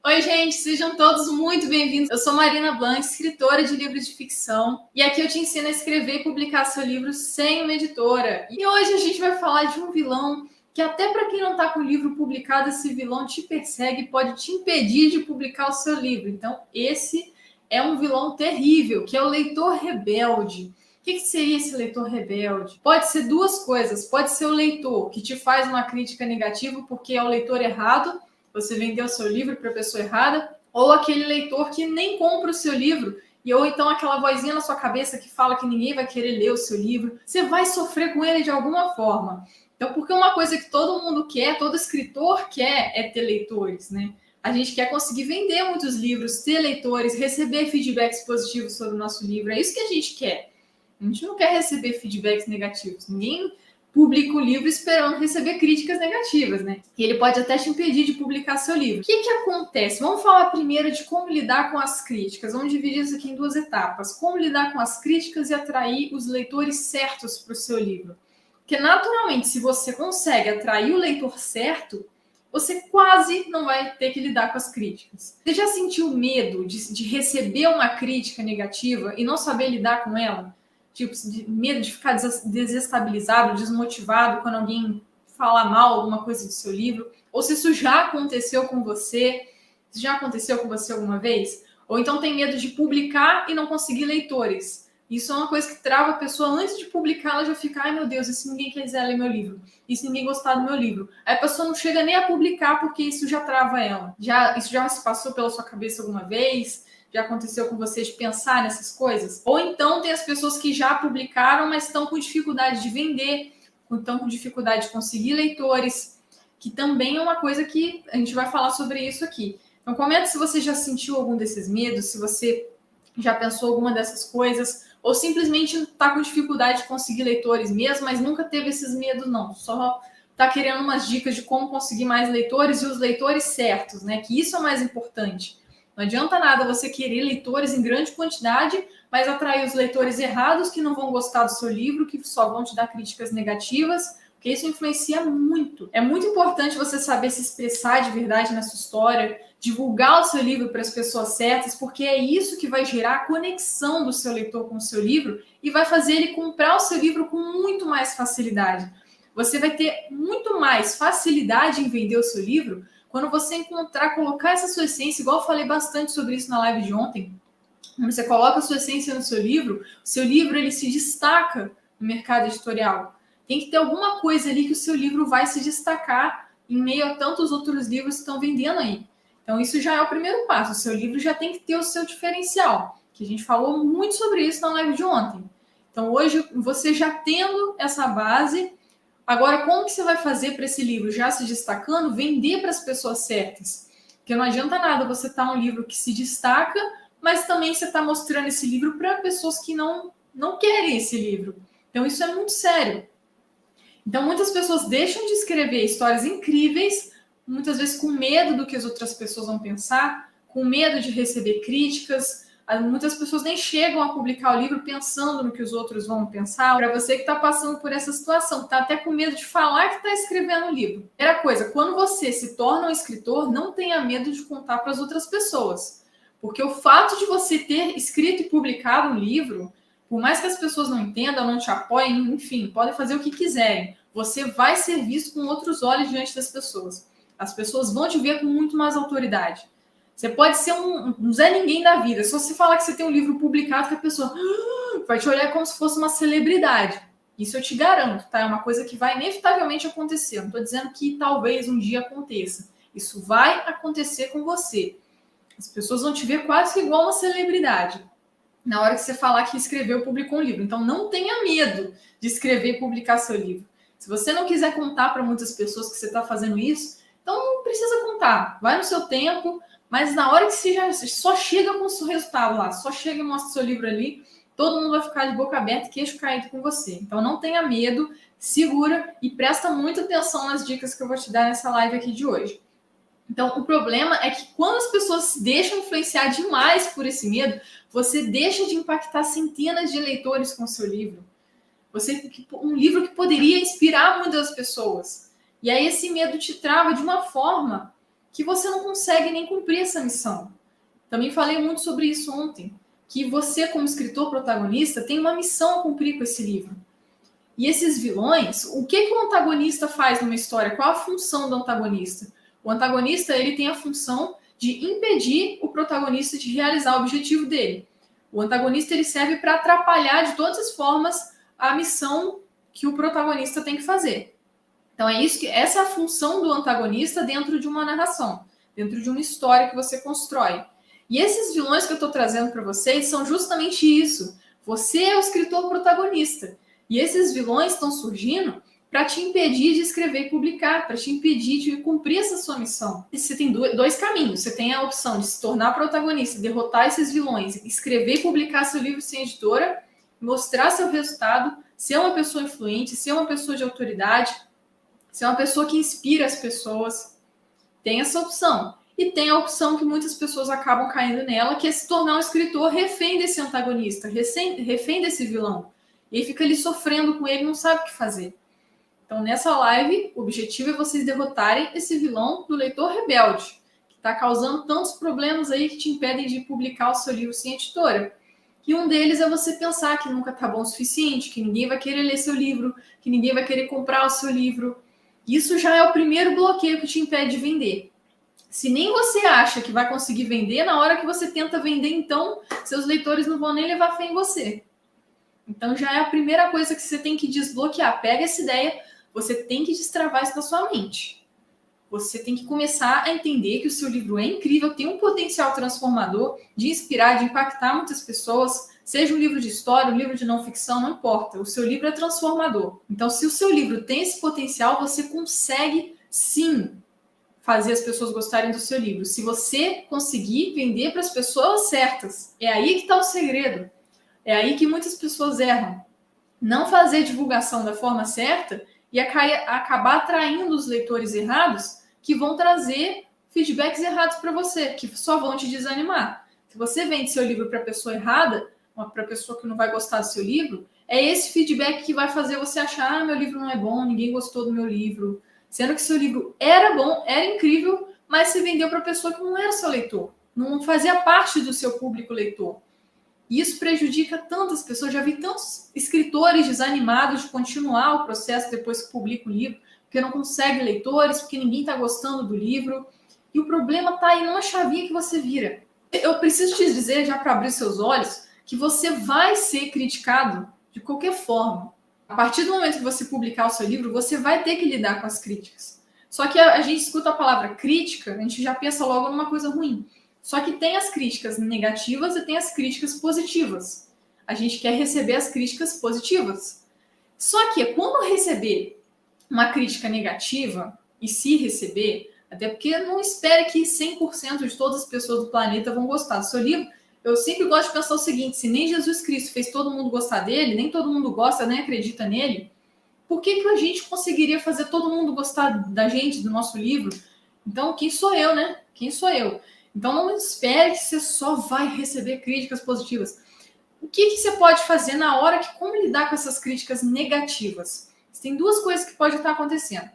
Oi, gente, sejam todos muito bem-vindos. Eu sou Marina Blanc, escritora de livros de ficção, e aqui eu te ensino a escrever e publicar seu livro sem uma editora. E hoje a gente vai falar de um vilão que até para quem não está com o livro publicado, esse vilão te persegue e pode te impedir de publicar o seu livro. Então, esse é um vilão terrível, que é o leitor rebelde. O que seria esse leitor rebelde? Pode ser duas coisas. Pode ser o leitor que te faz uma crítica negativa porque é o leitor errado, você vendeu o seu livro para a pessoa errada, ou aquele leitor que nem compra o seu livro, ou então aquela vozinha na sua cabeça que fala que ninguém vai querer ler o seu livro. Você vai sofrer com ele de alguma forma. Então, porque uma coisa que todo mundo quer, todo escritor quer, é ter leitores, né? A gente quer conseguir vender muitos livros, ter leitores, receber feedbacks positivos sobre o nosso livro. É isso que a gente quer. A gente não quer receber feedbacks negativos. Ninguém publica o livro esperando receber críticas negativas, né? E ele pode até te impedir de publicar seu livro. O que acontece? Vamos falar primeiro de como lidar com as críticas. Vamos dividir isso aqui em duas etapas. Como lidar com as críticas e atrair os leitores certos para o seu livro. Porque, naturalmente, se você consegue atrair o leitor certo, você quase não vai ter que lidar com as críticas. Você já sentiu medo de receber uma crítica negativa e não saber lidar com ela? Tipo, de medo de ficar desestabilizado, desmotivado quando alguém fala mal alguma coisa do seu livro? Ou se isso já aconteceu com você? Já aconteceu com você alguma vez? Ou então tem medo de publicar e não conseguir leitores? Isso é uma coisa que trava a pessoa antes de publicar, ela já fica, ai meu Deus, e se ninguém quiser ler meu livro? E se ninguém gostar do meu livro? Aí a pessoa não chega nem a publicar porque isso já trava ela. Isso já se passou pela sua cabeça alguma vez? Já aconteceu com você de pensar nessas coisas? Ou então tem as pessoas que já publicaram, mas estão com dificuldade de vender, estão com dificuldade de conseguir leitores, que também é uma coisa que a gente vai falar sobre isso aqui. Então comenta se você já sentiu algum desses medos, se você já pensou alguma dessas coisas, ou simplesmente está com dificuldade de conseguir leitores mesmo, mas nunca teve esses medos, não. Só está querendo umas dicas de como conseguir mais leitores e os leitores certos, né? Que isso é o mais importante. Não adianta nada você querer leitores em grande quantidade, mas atrair os leitores errados que não vão gostar do seu livro, que só vão te dar críticas negativas, porque isso influencia muito. É muito importante você saber se expressar de verdade na sua história, divulgar o seu livro para as pessoas certas, porque é isso que vai gerar a conexão do seu leitor com o seu livro e vai fazer ele comprar o seu livro com muito mais facilidade. Você vai ter muito mais facilidade em vender o seu livro quando você colocar essa sua essência, igual eu falei bastante sobre isso na live de ontem, quando você coloca a sua essência no seu livro, o seu livro ele se destaca no mercado editorial. Tem que ter alguma coisa ali que o seu livro vai se destacar em meio a tantos outros livros que estão vendendo aí. Então, isso já é o primeiro passo. O seu livro já tem que ter o seu diferencial, que a gente falou muito sobre isso na live de ontem. Então, hoje, você já tendo essa base, agora, como que você vai fazer para esse livro já se destacando, vender para as pessoas certas? Porque não adianta nada você estar um livro que se destaca, mas também você está mostrando esse livro para pessoas que não querem esse livro. Então, isso é muito sério. Então, muitas pessoas deixam de escrever histórias incríveis, muitas vezes com medo do que as outras pessoas vão pensar, com medo de receber críticas. Muitas pessoas nem chegam a publicar o livro pensando no que os outros vão pensar. Para você que está passando por essa situação, está até com medo de falar que está escrevendo o livro. Primeira coisa, quando você se torna um escritor, não tenha medo de contar para as outras pessoas. Porque o fato de você ter escrito e publicado um livro, por mais que as pessoas não entendam, não te apoiem, enfim, podem fazer o que quiserem, você vai ser visto com outros olhos diante das pessoas. As pessoas vão te ver com muito mais autoridade. Você pode ser um Zé Ninguém da vida. Se você falar que você tem um livro publicado, que a pessoa vai te olhar como se fosse uma celebridade. Isso eu te garanto, tá? É uma coisa que vai inevitavelmente acontecer. Não estou dizendo que talvez um dia aconteça. Isso vai acontecer com você. As pessoas vão te ver quase que igual uma celebridade na hora que você falar que escreveu ou publicou um livro. Então, não tenha medo de escrever e publicar seu livro. Se você não quiser contar para muitas pessoas que você está fazendo isso, então não precisa contar. Vai no seu tempo, mas na hora que você já só chega com o seu resultado lá, só chega e mostra o seu livro ali, todo mundo vai ficar de boca aberta e queixo caído com você. Então, não tenha medo, segura e presta muita atenção nas dicas que eu vou te dar nessa live aqui de hoje. Então, o problema é que quando as pessoas se deixam influenciar demais por esse medo, você deixa de impactar centenas de leitores com o seu livro. Um livro que poderia inspirar muitas pessoas. E aí esse medo te trava de uma forma que você não consegue nem cumprir essa missão. Também falei muito sobre isso ontem, que você, como escritor protagonista, tem uma missão a cumprir com esse livro. E esses vilões, o que o antagonista faz numa história? Qual a função do antagonista? O antagonista, ele tem a função de impedir o protagonista de realizar o objetivo dele. O antagonista, ele serve para atrapalhar de todas as formas a missão que o protagonista tem que fazer. Então essa é a função do antagonista dentro de uma narração, dentro de uma história que você constrói. E esses vilões que eu estou trazendo para vocês são justamente isso. Você é o escritor protagonista. E esses vilões estão surgindo para te impedir de escrever e publicar, para te impedir de cumprir essa sua missão. E você tem dois caminhos. Você tem a opção de se tornar protagonista, derrotar esses vilões, escrever e publicar seu livro sem editora, mostrar seu resultado, ser uma pessoa influente, ser uma pessoa de autoridade, ser uma pessoa que inspira as pessoas. Tem essa opção. E tem a opção que muitas pessoas acabam caindo nela, que é se tornar um escritor refém desse antagonista, refém desse vilão. E aí fica ali sofrendo com ele e não sabe o que fazer. Então, nessa live, o objetivo é vocês derrotarem esse vilão do leitor rebelde, que está causando tantos problemas aí que te impedem de publicar o seu livro sem editora. E um deles é você pensar que nunca está bom o suficiente, que ninguém vai querer ler seu livro, que ninguém vai querer comprar o seu livro. Isso já é o primeiro bloqueio que te impede de vender. Se nem você acha que vai conseguir vender, na hora que você tenta vender, então, seus leitores não vão nem levar fé em você. Então, já é a primeira coisa que você tem que desbloquear. Pega essa ideia, você tem que destravar isso da sua mente. Você tem que começar a entender que o seu livro é incrível, tem um potencial transformador de inspirar, de impactar muitas pessoas, seja um livro de história, um livro de não ficção, não importa. O seu livro é transformador. Então, se o seu livro tem esse potencial, você consegue, sim, fazer as pessoas gostarem do seu livro. Se você conseguir vender para as pessoas certas, é aí que está o segredo. É aí que muitas pessoas erram. Não fazer divulgação da forma certa e acabar atraindo os leitores errados que vão trazer feedbacks errados para você, que só vão te desanimar. Se você vende seu livro para a pessoa errada, para a pessoa que não vai gostar do seu livro, é esse feedback que vai fazer você achar: meu livro não é bom, ninguém gostou do meu livro. Sendo que seu livro era bom, era incrível, mas você vendeu para a pessoa que não era seu leitor, não fazia parte do seu público leitor. E isso prejudica tantas pessoas. Já vi tantos escritores desanimados de continuar o processo depois que publica o livro, porque não consegue leitores, porque ninguém está gostando do livro. E o problema está aí numa chavinha que você vira. Eu preciso te dizer, já para abrir seus olhos, que você vai ser criticado de qualquer forma. A partir do momento que você publicar o seu livro, você vai ter que lidar com as críticas. Só que a gente escuta a palavra crítica, a gente já pensa logo numa coisa ruim. Só que tem as críticas negativas e tem as críticas positivas. A gente quer receber as críticas positivas. Só que quando receber uma crítica negativa, e se receber, até porque não espere que 100% de todas as pessoas do planeta vão gostar do seu livro. Eu sempre gosto de pensar o seguinte: se nem Jesus Cristo fez todo mundo gostar dele, nem todo mundo gosta, nem acredita nele, por que a gente conseguiria fazer todo mundo gostar da gente, do nosso livro? Então, quem sou eu, né? Quem sou eu? Então, não espere que você só vai receber críticas positivas. O que você pode fazer na hora que, como lidar com essas críticas negativas? Tem duas coisas que podem estar acontecendo.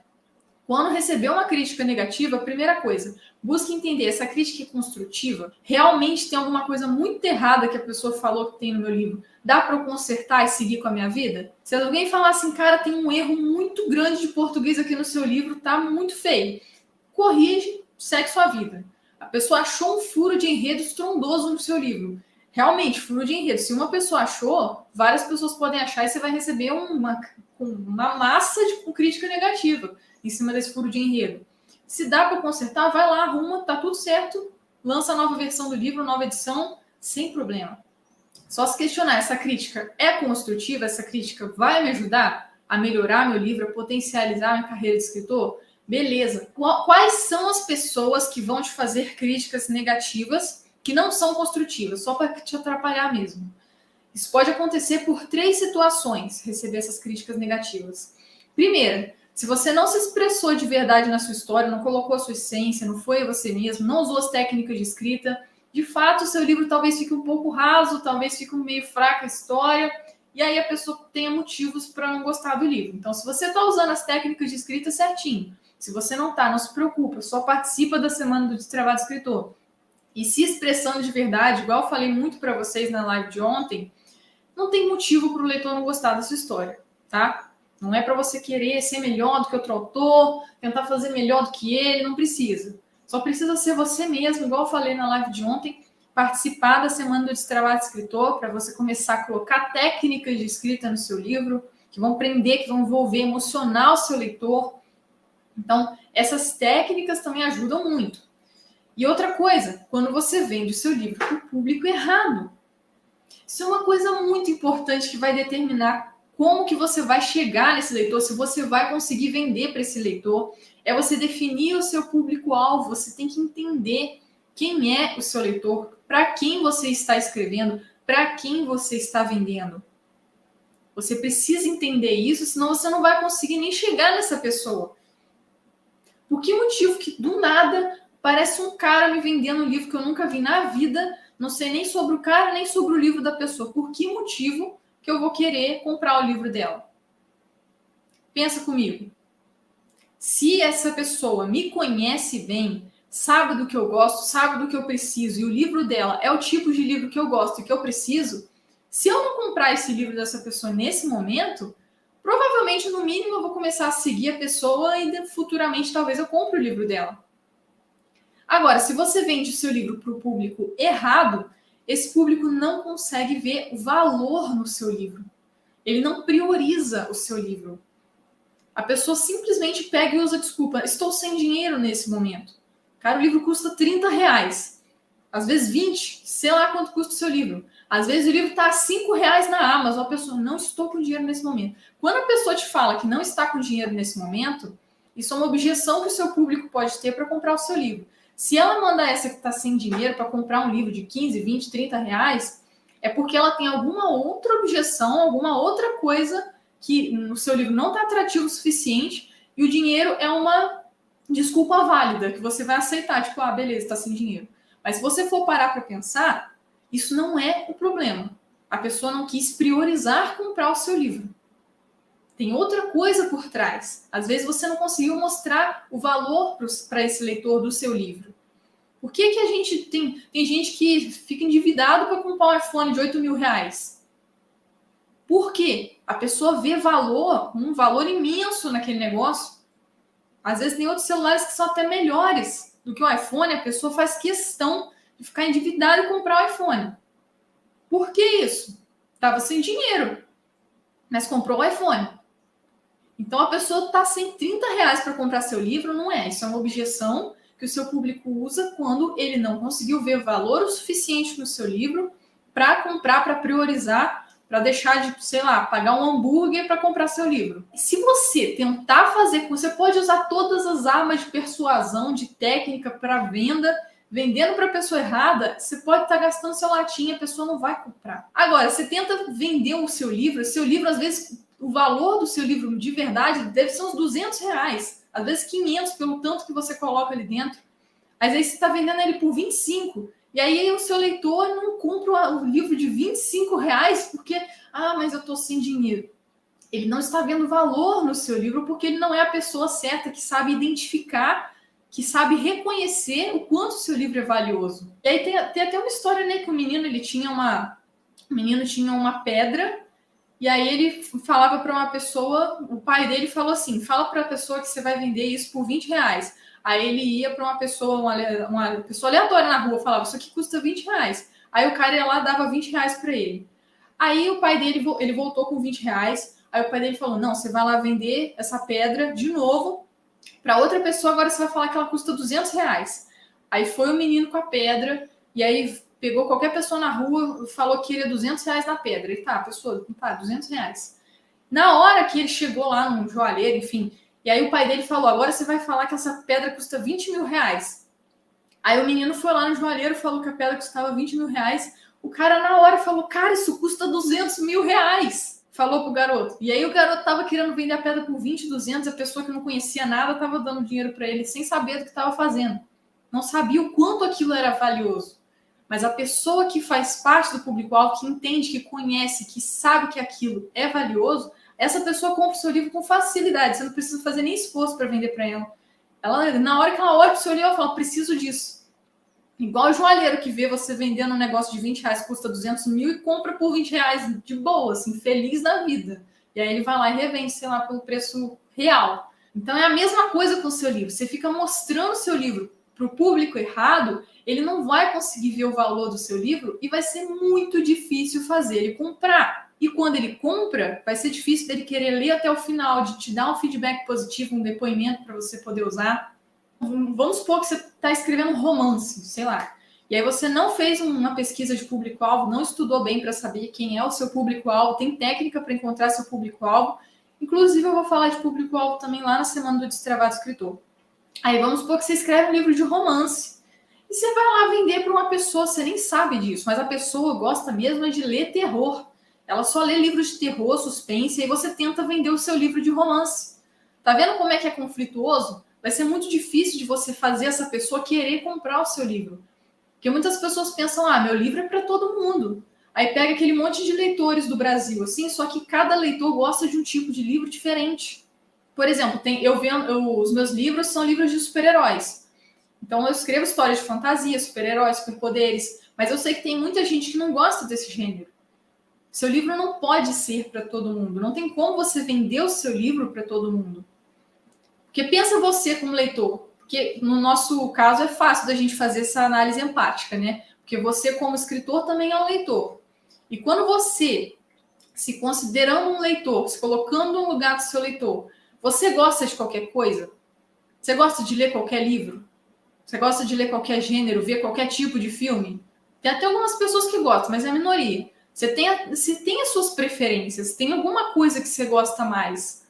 Quando receber uma crítica negativa, a primeira coisa, busque entender, essa crítica é construtiva? Realmente tem alguma coisa muito errada que a pessoa falou que tem no meu livro? Dá para eu consertar e seguir com a minha vida? Se alguém falar assim: cara, tem um erro muito grande de português aqui no seu livro, tá muito feio. Corrige, segue sua vida. A pessoa achou um furo de enredo estrondoso no seu livro. Realmente, furo de enredo. Se uma pessoa achou, várias pessoas podem achar e você vai receber uma massa de crítica negativa em cima desse furo de enredo. Se dá para consertar, vai lá, arruma, tá tudo certo, lança a nova versão do livro, nova edição, sem problema. Só se questionar: essa crítica é construtiva? Essa crítica vai me ajudar a melhorar meu livro, a potencializar minha carreira de escritor? Beleza. Quais são as pessoas que vão te fazer críticas negativas que não são construtivas, só para te atrapalhar mesmo? Isso pode acontecer por 3 situações, receber essas críticas negativas. Primeira, se você não se expressou de verdade na sua história, não colocou a sua essência, não foi você mesmo, não usou as técnicas de escrita, de fato o seu livro talvez fique um pouco raso, talvez fique meio fraca a história, e aí a pessoa tenha motivos para não gostar do livro. Então, se você está usando as técnicas de escrita certinho, Se você não está, não se preocupa, só participa da Semana do Destravado Escritor. E se expressando de verdade, igual eu falei muito para vocês na live de ontem, não tem motivo para o leitor não gostar da sua história, tá? Não é para você querer ser melhor do que outro autor, tentar fazer melhor do que ele, não precisa. Só precisa ser você mesmo, igual eu falei na live de ontem, participar da Semana do Destravado Escritor, para você começar a colocar técnicas de escrita no seu livro, que vão prender, que vão envolver, emocionar o seu leitor. Então, essas técnicas também ajudam muito. E outra coisa, quando você vende o seu livro para o público errado, isso é uma coisa muito importante que vai determinar como que você vai chegar nesse leitor, se você vai conseguir vender para esse leitor. É você definir o seu público-alvo, você tem que entender quem é o seu leitor, para quem você está escrevendo, para quem você está vendendo. Você precisa entender isso, senão você não vai conseguir nem chegar nessa pessoa. Por que motivo que do nada parece um cara me vendendo um livro que eu nunca vi na vida, não sei nem sobre o cara, nem sobre o livro da pessoa. Por que motivo que eu vou querer comprar o livro dela? Pensa comigo. Se essa pessoa me conhece bem, sabe do que eu gosto, sabe do que eu preciso, e o livro dela é o tipo de livro que eu gosto e que eu preciso, se eu não comprar esse livro dessa pessoa nesse momento, provavelmente, no mínimo, eu vou começar a seguir a pessoa e futuramente talvez eu compre o livro dela. Agora, se você vende o seu livro para o público errado, esse público não consegue ver o valor no seu livro. Ele não prioriza o seu livro. A pessoa simplesmente pega e usa desculpa. Estou sem dinheiro nesse momento. Cara, o livro custa R$30. Às vezes 20, sei lá quanto custa o seu livro. Às vezes o livro está a R$5 na Amazon. A pessoa, não estou com dinheiro nesse momento. Quando a pessoa te fala que não está com dinheiro nesse momento, isso é uma objeção que o seu público pode ter para comprar o seu livro. Se ela mandar essa que está sem dinheiro para comprar um livro de 15, 20, R$30, é porque ela tem alguma outra objeção, alguma outra coisa que no seu livro não está atrativo o suficiente e o dinheiro é uma desculpa válida que você vai aceitar. Tipo, ah, beleza, está sem dinheiro. Mas se você for parar para pensar, isso não é o problema. A pessoa não quis priorizar comprar o seu livro. Tem outra coisa por trás. Às vezes você não conseguiu mostrar o valor para esse leitor do seu livro. Por que a gente tem gente que fica endividado para comprar um iPhone de R$8.000? Por quê? A pessoa vê valor, um valor imenso naquele negócio. Às vezes tem outros celulares que são até melhores do que o iPhone. A pessoa faz questão de ficar endividada e comprar o iPhone. Por que isso? Estava sem dinheiro, mas comprou o iPhone. Então a pessoa está sem R$30 para comprar seu livro, não é? Isso é uma objeção que o seu público usa quando ele não conseguiu ver valor o suficiente no seu livro para comprar, para priorizar, para deixar de, sei lá, pagar um hambúrguer para comprar seu livro. E se você tentar fazer, você pode usar todas as armas de persuasão, de técnica para venda, vendendo para a pessoa errada, você pode estar gastando seu latim, a pessoa não vai comprar. Agora, você tenta vender o seu livro às vezes, o valor do seu livro de verdade deve ser uns R$200. Às vezes 500 pelo tanto que você coloca ali dentro. Mas aí você está vendendo ele por 25. E aí o seu leitor não compra o livro de R$25 porque, mas eu estou sem dinheiro. Ele não está vendo valor no seu livro porque ele não é a pessoa certa que sabe identificar, que sabe reconhecer o quanto o seu livro é valioso. E aí tem até uma história, né, que o menino tinha uma pedra. E aí ele falava para uma pessoa, o pai dele falou assim, fala para a pessoa que você vai vender isso por R$20. Aí ele ia para uma pessoa aleatória na rua, falava, isso aqui custa R$20. Aí o cara ia lá, dava R$20 para ele. Aí o pai dele, ele voltou com R$20. Aí o pai dele falou, não, você vai lá vender essa pedra de novo para outra pessoa, agora você vai falar que ela custa R$200. Aí foi o menino com a pedra, e aí pegou qualquer pessoa na rua, falou que queria R$200 na pedra. E tá, a pessoa, tá, R$200. Na hora que ele chegou lá no joalheiro, enfim, e aí o pai dele falou, agora você vai falar que essa pedra custa R$20.000. Aí o menino foi lá no joalheiro, falou que a pedra custava R$20.000. O cara na hora falou, cara, isso custa R$200.000. Falou pro garoto. E aí o garoto tava querendo vender a pedra por 20, 200, a pessoa que não conhecia nada tava dando dinheiro para ele sem saber do que estava fazendo. Não sabia o quanto aquilo era valioso. Mas a pessoa que faz parte do público-alvo, que entende, que conhece, que sabe que aquilo é valioso, essa pessoa compra o seu livro com facilidade. Você não precisa fazer nem esforço para vender para ela. Ela, na hora que ela olha pro seu livro, ela fala, preciso disso. Igual o joalheiro que vê você vendendo um negócio de 20 reais, custa 200 mil e compra por 20 reais de boa, assim, feliz da vida. E aí ele vai lá e revende, sei lá, pelo preço real. Então é a mesma coisa com o seu livro. Você fica mostrando o seu livro para o público errado, ele não vai conseguir ver o valor do seu livro e vai ser muito difícil fazer ele comprar. E quando ele compra, vai ser difícil dele querer ler até o final, de te dar um feedback positivo, um depoimento para você poder usar. Vamos supor que você está escrevendo um romance, sei lá, e aí você não fez uma pesquisa de público-alvo, não estudou bem para saber quem é o seu público-alvo, tem técnica para encontrar seu público-alvo. Inclusive, eu vou falar de público-alvo também lá na semana do Destravado Escritor. Aí vamos supor que você escreve um livro de romance e você vai lá vender para uma pessoa, você nem sabe disso, mas a pessoa gosta mesmo de ler terror. Ela só lê livros de terror, suspense, e aí você tenta vender o seu livro de romance. Tá vendo como é que é conflituoso? Vai ser muito difícil de você fazer essa pessoa querer comprar o seu livro. Porque muitas pessoas pensam, meu livro é para todo mundo. Aí pega aquele monte de leitores do Brasil, assim, só que cada leitor gosta de um tipo de livro diferente. Por exemplo, os meus livros são livros de super-heróis. Então eu escrevo histórias de fantasia, super-heróis, superpoderes, mas eu sei que tem muita gente que não gosta desse gênero. Seu livro não pode ser para todo mundo. Não tem como você vender o seu livro para todo mundo. Porque pensa você como leitor, porque no nosso caso é fácil da gente fazer essa análise empática, né? Porque você como escritor também é um leitor. E quando você, se considerando um leitor, se colocando no lugar do seu leitor, você gosta de qualquer coisa? Você gosta de ler qualquer livro? Você gosta de ler qualquer gênero, ver qualquer tipo de filme? Tem até algumas pessoas que gostam, mas é a minoria. Você tem as suas preferências, tem alguma coisa que você gosta mais?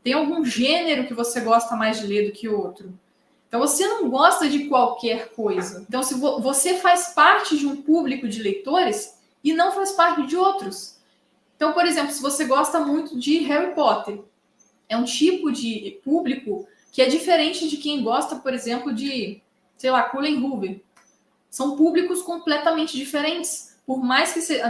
Tem algum gênero que você gosta mais de ler do que outro? Então, você não gosta de qualquer coisa. Então, se você faz parte de um público de leitores e não faz parte de outros. Então, por exemplo, se você gosta muito de Harry Potter, é um tipo de público que é diferente de quem gosta, por exemplo, de, sei lá, Colin Hoover. São públicos completamente diferentes. Por mais que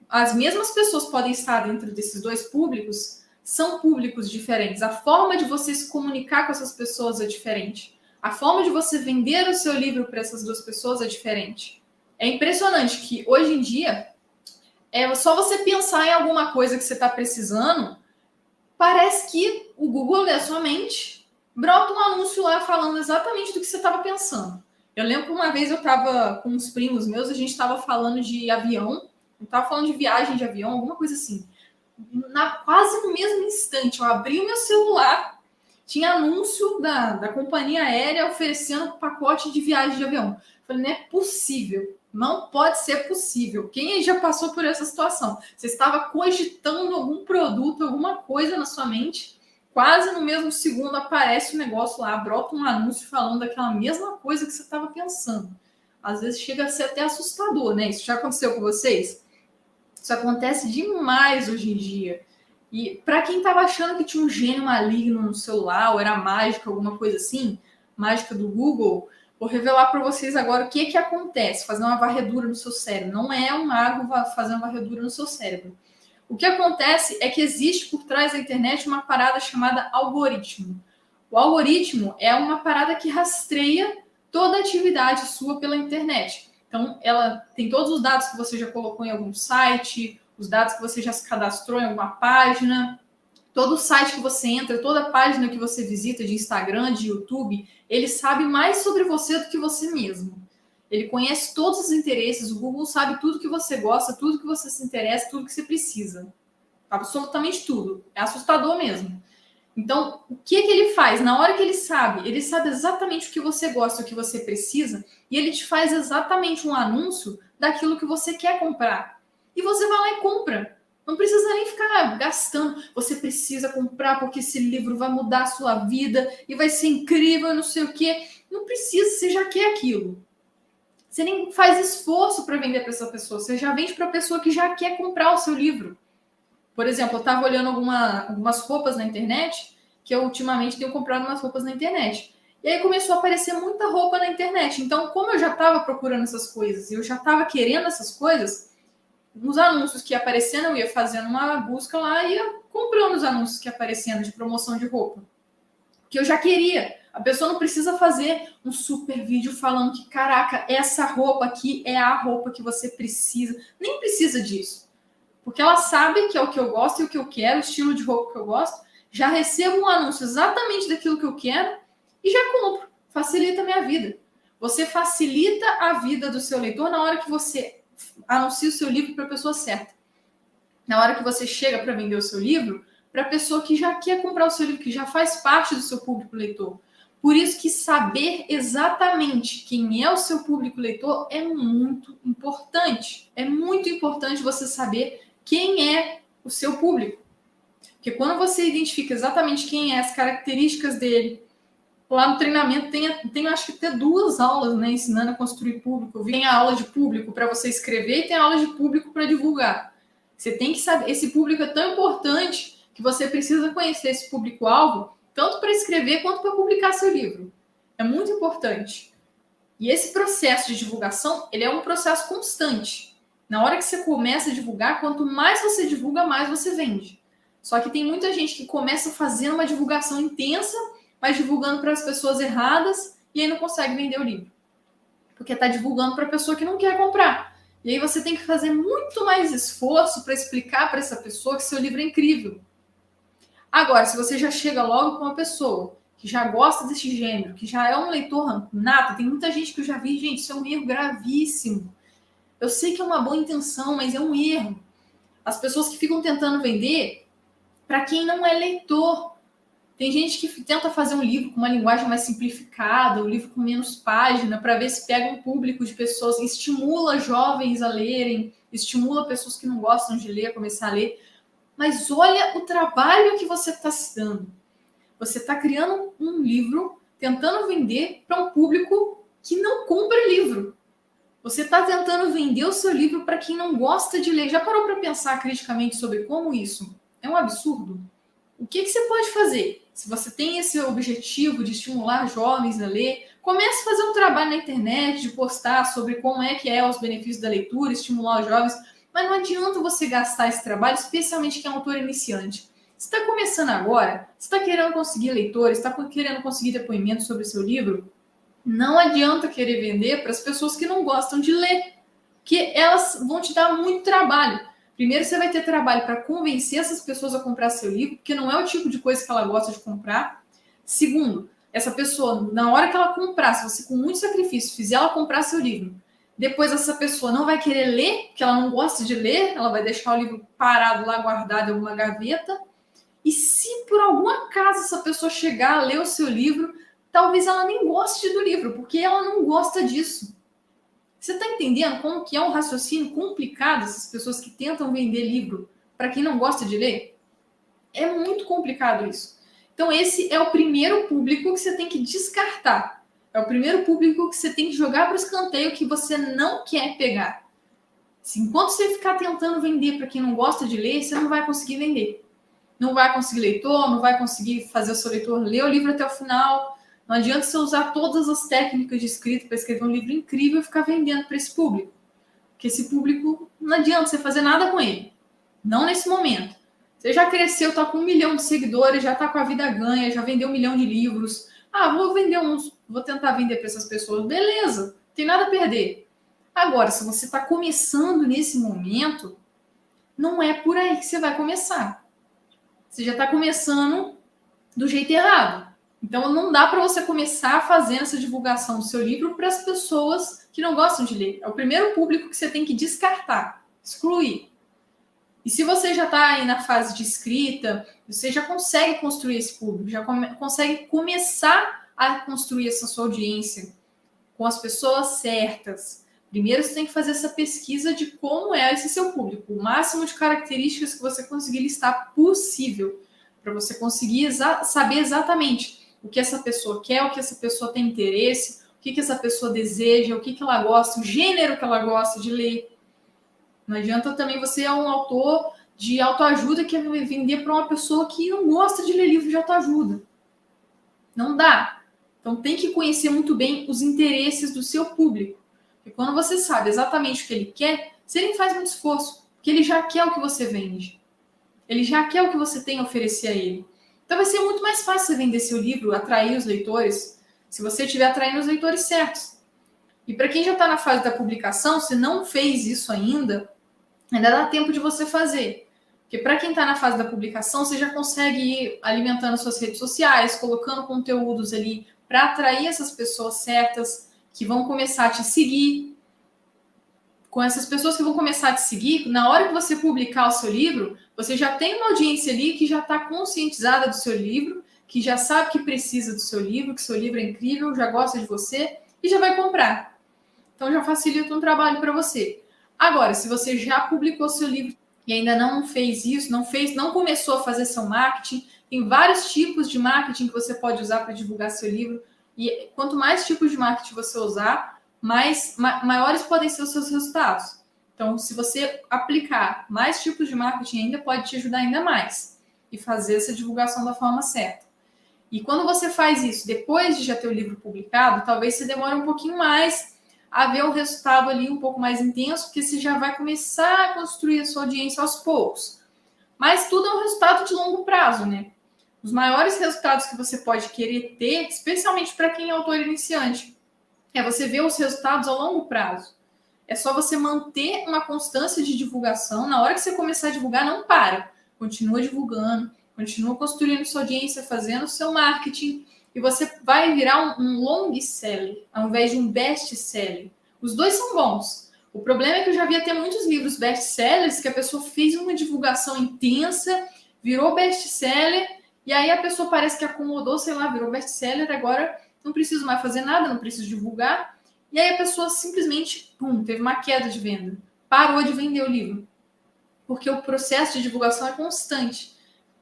as mesmas pessoas podem estar dentro desses dois públicos, são públicos diferentes. A forma de você se comunicar com essas pessoas é diferente. A forma de você vender o seu livro para essas duas pessoas é diferente. É impressionante que hoje em dia é só você pensar em alguma coisa que você está precisando, parece que o Google lê a sua mente, brota um anúncio lá falando exatamente do que você estava pensando. Eu lembro que uma vez eu estava com uns primos meus, a gente estava falando de avião, eu estava falando de viagem de avião, alguma coisa assim. Quase no mesmo instante, eu abri o meu celular, tinha anúncio da companhia aérea oferecendo pacote de viagem de avião. Eu falei, não é possível, não pode ser possível. Quem aí já passou por essa situação? Você estava cogitando algum produto, alguma coisa na sua mente, quase no mesmo segundo aparece um negócio lá, brota um anúncio falando daquela mesma coisa que você estava pensando. Às vezes chega a ser até assustador, né? Isso já aconteceu com vocês? Isso acontece demais hoje em dia. E para quem estava achando que tinha um gênio maligno no celular, ou era mágica, alguma coisa assim, mágica do Google, vou revelar para vocês agora o que acontece, fazer uma varredura no seu cérebro. Não é um mago fazer uma varredura no seu cérebro. O que acontece é que existe por trás da internet uma parada chamada algoritmo. O algoritmo é uma parada que rastreia toda a atividade sua pela internet. Então, ela tem todos os dados que você já colocou em algum site, os dados que você já se cadastrou em alguma página, todo site que você entra, toda página que você visita de Instagram, de YouTube, ele sabe mais sobre você do que você mesmo. Ele conhece todos os interesses, o Google sabe tudo que você gosta, tudo que você se interessa, tudo que você precisa. Absolutamente tudo. É assustador mesmo. Então, o que ele faz? Na hora que ele sabe exatamente o que você gosta, o que você precisa, e ele te faz exatamente um anúncio daquilo que você quer comprar. E você vai lá e compra. Não precisa nem ficar gastando. Você precisa comprar porque esse livro vai mudar a sua vida e vai ser incrível, não sei o quê. Não precisa, você já quer aquilo. Você nem faz esforço para vender para essa pessoa. Você já vende para a pessoa que já quer comprar o seu livro. Por exemplo, eu estava olhando algumas roupas na internet, que eu ultimamente tenho comprado umas roupas na internet. E aí começou a aparecer muita roupa na internet. Então, como eu já estava procurando essas coisas e eu já estava querendo essas coisas, nos anúncios que ia aparecendo, eu ia fazendo uma busca lá e ia comprando os anúncios que ia aparecendo de promoção de roupa. Que eu já queria. A pessoa não precisa fazer um super vídeo falando que, caraca, essa roupa aqui é a roupa que você precisa. Nem precisa disso. Porque ela sabe que é o que eu gosto e o que eu quero, o estilo de roupa que eu gosto. Já recebo um anúncio exatamente daquilo que eu quero e já compro. Facilita a minha vida. Você facilita a vida do seu leitor na hora que você anuncia o seu livro para a pessoa certa. Na hora que você chega para vender o seu livro, para a pessoa que já quer comprar o seu livro, que já faz parte do seu público leitor. Por isso que saber exatamente quem é o seu público leitor é muito importante. É muito importante você saber quem é o seu público. Porque quando você identifica exatamente quem é, as características dele, lá no treinamento tem acho que até 2 aulas, né, ensinando a construir público. Tem a aula de público para você escrever e tem a aula de público para divulgar. Você tem que saber, esse público é tão importante que você precisa conhecer esse público-alvo, tanto para escrever quanto para publicar seu livro. É muito importante. E esse processo de divulgação, ele é um processo constante. Na hora que você começa a divulgar, quanto mais você divulga, mais você vende. Só que tem muita gente que começa fazendo uma divulgação intensa, mas divulgando para as pessoas erradas e aí não consegue vender o livro. Porque está divulgando para a pessoa que não quer comprar. E aí você tem que fazer muito mais esforço para explicar para essa pessoa que seu livro é incrível. Agora, se você já chega logo com uma pessoa que já gosta desse gênero, que já é um leitor nato, tem muita gente que eu já vi, gente, isso é um erro gravíssimo. Eu sei que é uma boa intenção, mas é um erro. As pessoas que ficam tentando vender para quem não é leitor. Tem gente que tenta fazer um livro com uma linguagem mais simplificada, um livro com menos página, para ver se pega um público de pessoas, estimula jovens a lerem, estimula pessoas que não gostam de ler a começar a ler. Mas olha o trabalho que você está se dando. Você está criando um livro, tentando vender para um público que não compra livro. Você está tentando vender o seu livro para quem não gosta de ler. Já parou para pensar criticamente sobre como isso é um absurdo? O que você pode fazer? Se você tem esse objetivo de estimular jovens a ler, comece a fazer um trabalho na internet, de postar sobre como é que é os benefícios da leitura, estimular os jovens. Mas não adianta você gastar esse trabalho, especialmente quem é um autor iniciante. Você está começando agora, você está querendo conseguir leitores, está querendo conseguir depoimentos sobre o seu livro, não adianta querer vender para as pessoas que não gostam de ler, porque elas vão te dar muito trabalho. Primeiro, você vai ter trabalho para convencer essas pessoas a comprar seu livro, porque não é o tipo de coisa que ela gosta de comprar. Segundo, essa pessoa, na hora que ela comprar, se você com muito sacrifício fizer ela comprar seu livro, depois essa pessoa não vai querer ler, porque ela não gosta de ler, ela vai deixar o livro parado lá, guardado em alguma gaveta. E se por algum acaso essa pessoa chegar a ler o seu livro, talvez ela nem goste do livro, porque ela não gosta disso. Você está entendendo como que é um raciocínio complicado essas pessoas que tentam vender livro para quem não gosta de ler? É muito complicado isso. Então esse é o primeiro público que você tem que descartar. É o primeiro público que você tem que jogar para o escanteio que você não quer pegar. Enquanto você ficar tentando vender para quem não gosta de ler, você não vai conseguir vender. Não vai conseguir leitor, não vai conseguir fazer o seu leitor ler o livro até o final. Não adianta você usar todas as técnicas de escrita para escrever um livro incrível e ficar vendendo para esse público. Porque esse público, não adianta você fazer nada com ele. Não nesse momento. Você já cresceu, está com 1 milhão de seguidores, já está com a vida ganha, já vendeu 1 milhão de livros. Vou vender uns, vou tentar vender para essas pessoas. Beleza, não tem nada a perder. Agora, se você está começando nesse momento, não é por aí que você vai começar. Você já está começando do jeito errado. Então, não dá para você começar fazendo essa divulgação do seu livro para as pessoas que não gostam de ler. É o primeiro público que você tem que descartar, excluir. E se você já está aí na fase de escrita, você já consegue construir esse público, já consegue começar a construir essa sua audiência com as pessoas certas. Primeiro, você tem que fazer essa pesquisa de como é esse seu público, o máximo de características que você conseguir listar possível, para você conseguir saber exatamente o que essa pessoa quer, o que essa pessoa tem interesse, o que essa pessoa deseja, o que ela gosta, o gênero que ela gosta de ler. Não adianta também você é um autor de autoajuda que vai vender para uma pessoa que não gosta de ler livro de autoajuda. Não dá. Então tem que conhecer muito bem os interesses do seu público. Porque quando você sabe exatamente o que ele quer, você nem faz muito esforço, porque ele já quer o que você vende. Ele já quer o que você tem a oferecer a ele. Então vai ser muito mais fácil você vender seu livro, atrair os leitores, se você estiver atraindo os leitores certos. E para quem já está na fase da publicação, se não fez isso ainda dá tempo de você fazer. Porque para quem está na fase da publicação, você já consegue ir alimentando suas redes sociais, colocando conteúdos ali para atrair essas pessoas certas que vão começar a te seguir. Com essas pessoas que vão começar a te seguir, na hora que você publicar o seu livro, você já tem uma audiência ali que já está conscientizada do seu livro, que já sabe que precisa do seu livro, que seu livro é incrível, já gosta de você e já vai comprar. Então já facilita um trabalho para você. Agora, se você já publicou seu livro e ainda não fez isso, não começou a fazer seu marketing, tem vários tipos de marketing que você pode usar para divulgar seu livro. E quanto mais tipos de marketing você usar, maiores podem ser os seus resultados. Então, se você aplicar mais tipos de marketing ainda, pode te ajudar ainda mais e fazer essa divulgação da forma certa. E quando você faz isso depois de já ter o livro publicado, talvez você demore um pouquinho mais a ver um resultado ali um pouco mais intenso, porque você já vai começar a construir a sua audiência aos poucos. Mas tudo é um resultado de longo prazo, né? Os maiores resultados que você pode querer ter, especialmente para quem é autor iniciante, é você ver os resultados a longo prazo. É só você manter uma constância de divulgação. Na hora que você começar a divulgar, não para. Continua divulgando, continua construindo sua audiência, fazendo o seu marketing, e você vai virar um long seller, ao invés de um best seller. Os dois são bons. O problema é que eu já vi até muitos livros best sellers que a pessoa fez uma divulgação intensa, virou best seller, e aí a pessoa parece que acomodou, sei lá, virou best seller, agora não preciso mais fazer nada, não preciso divulgar. E aí a pessoa simplesmente, teve uma queda de venda. Parou de vender o livro. Porque o processo de divulgação é constante.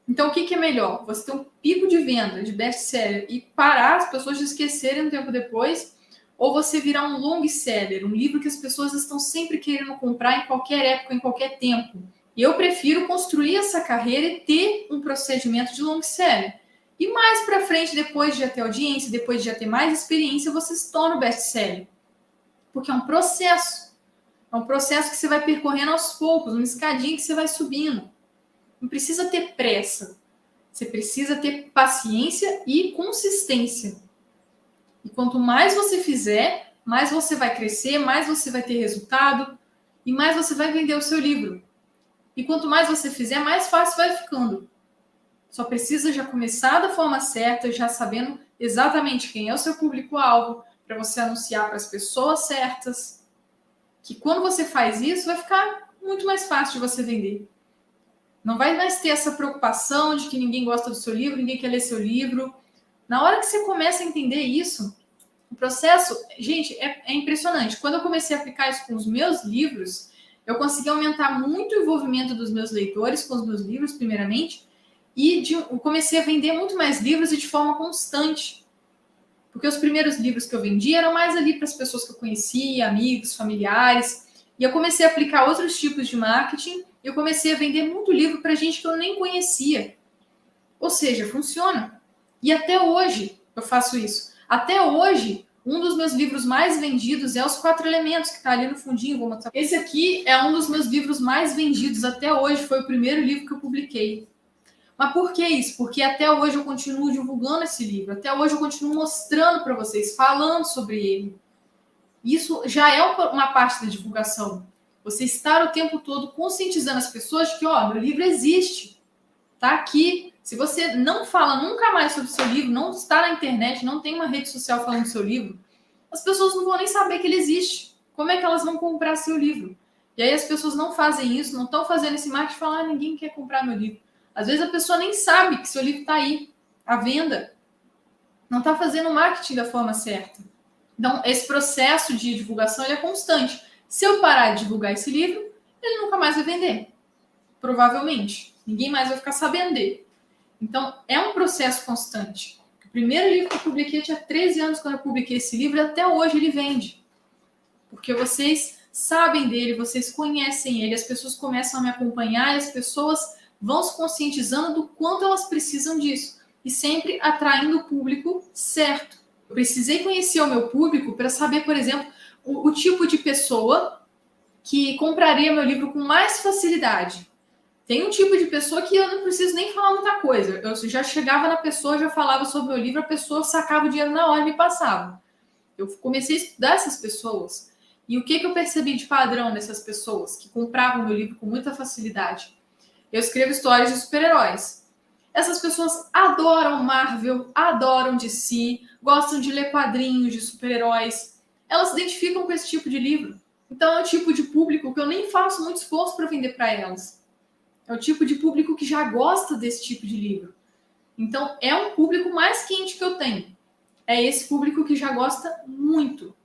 Então, o que é melhor? Você ter um pico de venda de best-seller e parar, as pessoas te esquecerem um tempo depois, ou você virar um long-seller, um livro que as pessoas estão sempre querendo comprar em qualquer época, em qualquer tempo. E eu prefiro construir essa carreira e ter um procedimento de long-seller. E mais para frente, depois de já ter audiência, depois de já ter mais experiência, você se torna o best-seller. Porque é um processo. É um processo que você vai percorrendo aos poucos, uma escadinha que você vai subindo. Não precisa ter pressa. Você precisa ter paciência e consistência. E quanto mais você fizer, mais você vai crescer, mais você vai ter resultado e mais você vai vender o seu livro. E quanto mais você fizer, mais fácil vai ficando. Só precisa já começar da forma certa, já sabendo exatamente quem é o seu público-alvo, para você anunciar para as pessoas certas. Que quando você faz isso, vai ficar muito mais fácil de você vender. Não vai mais ter essa preocupação de que ninguém gosta do seu livro, ninguém quer ler seu livro. Na hora que você começa a entender isso, o processo, gente, é impressionante. Quando eu comecei a aplicar isso com os meus livros, eu consegui aumentar muito o envolvimento dos meus leitores com os meus livros, primeiramente, e eu comecei a vender muito mais livros e de forma constante. Porque os primeiros livros que eu vendi eram mais ali para as pessoas que eu conhecia, amigos, familiares. E eu comecei a aplicar outros tipos de marketing. E eu comecei a vender muito livro para gente que eu nem conhecia. Ou seja, funciona. E até hoje eu faço isso. Até hoje, um dos meus livros mais vendidos é Os 4 Elementos, que está ali no fundinho. Vou mostrar. Esse aqui é um dos meus livros mais vendidos até hoje. Foi o primeiro livro que eu publiquei. Mas por que isso? Porque até hoje eu continuo divulgando esse livro. Até hoje eu continuo mostrando para vocês, falando sobre ele. Isso já é uma parte da divulgação. Você estar o tempo todo conscientizando as pessoas de que, meu livro existe. Tá aqui. Se você não fala nunca mais sobre o seu livro, não está na internet, não tem uma rede social falando do seu livro, as pessoas não vão nem saber que ele existe. Como é que elas vão comprar seu livro? E aí as pessoas não fazem isso, não estão fazendo esse marketing e falam, ninguém quer comprar meu livro. Às vezes a pessoa nem sabe que seu livro está aí, à venda. Não está fazendo o marketing da forma certa. Então, esse processo de divulgação ele é constante. Se eu parar de divulgar esse livro, ele nunca mais vai vender. Provavelmente. Ninguém mais vai ficar sabendo dele. Então, é um processo constante. O primeiro livro que eu publiquei, eu tinha 13 anos quando eu publiquei esse livro, e até hoje ele vende. Porque vocês sabem dele, vocês conhecem ele, as pessoas começam a me acompanhar e as pessoas vão se conscientizando do quanto elas precisam disso. E sempre atraindo o público certo. Eu precisei conhecer o meu público para saber, por exemplo, o tipo de pessoa que compraria meu livro com mais facilidade. Tem um tipo de pessoa que eu não preciso nem falar muita coisa. Eu já chegava na pessoa, já falava sobre o meu livro, a pessoa sacava o dinheiro na hora e me passava. Eu comecei a estudar essas pessoas. E o que eu percebi de padrão nessas pessoas que compravam meu livro com muita facilidade? Eu escrevo histórias de super-heróis. Essas pessoas adoram Marvel, adoram DC, gostam de ler quadrinhos de super-heróis. Elas se identificam com esse tipo de livro. Então é o tipo de público que eu nem faço muito esforço para vender para elas. É o tipo de público que já gosta desse tipo de livro. Então é um público mais quente que eu tenho. É esse público que já gosta muito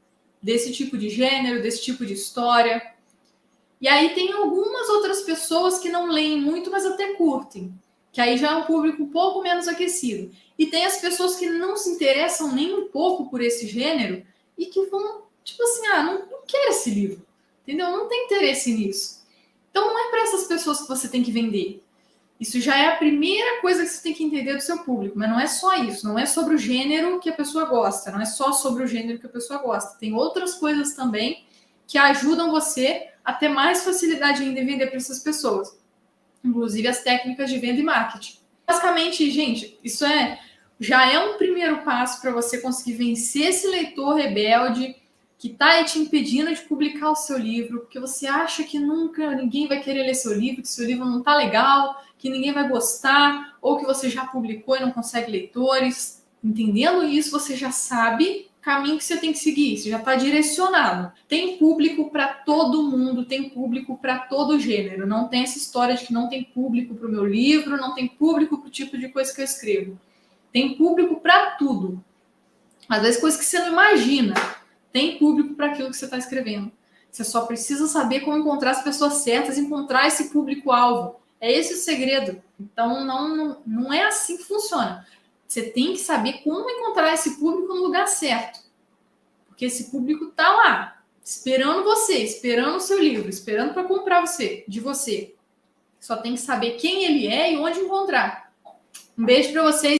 desse tipo de gênero, desse tipo de história. E aí tem algumas outras pessoas que não leem muito, mas até curtem, que aí já é um público um pouco menos aquecido. E tem as pessoas que não se interessam nem um pouco por esse gênero e que vão, tipo assim, não quero esse livro, entendeu? Não tem interesse nisso. Então não é para essas pessoas que você tem que vender. Isso já é a primeira coisa que você tem que entender do seu público, mas não é só isso, não é sobre o gênero que a pessoa gosta, não é só sobre o gênero que a pessoa gosta. Tem outras coisas também que ajudam você a ter mais facilidade ainda em vender para essas pessoas, inclusive as técnicas de venda e marketing. Basicamente, gente, isso já é um primeiro passo para você conseguir vencer esse leitor rebelde que está te impedindo de publicar o seu livro, porque você acha que nunca ninguém vai querer ler seu livro, que seu livro não está legal, que ninguém vai gostar, ou que você já publicou e não consegue leitores. Entendendo isso, você já sabe o caminho que você tem que seguir, você já está direcionado. Tem público para todo mundo, tem público para todo gênero. Não tem essa história de que não tem público para o meu livro, não tem público para o tipo de coisa que eu escrevo. Tem público para tudo. Às vezes, coisas que você não imagina. Tem público para aquilo que você está escrevendo. Você só precisa saber como encontrar as pessoas certas, encontrar esse público-alvo. É esse o segredo. Então, não é assim que funciona. Você tem que saber como encontrar esse público no lugar certo. Porque esse público está lá, esperando você, esperando o seu livro, esperando para comprar de você. Só tem que saber quem ele é e onde encontrar. Um beijo para vocês.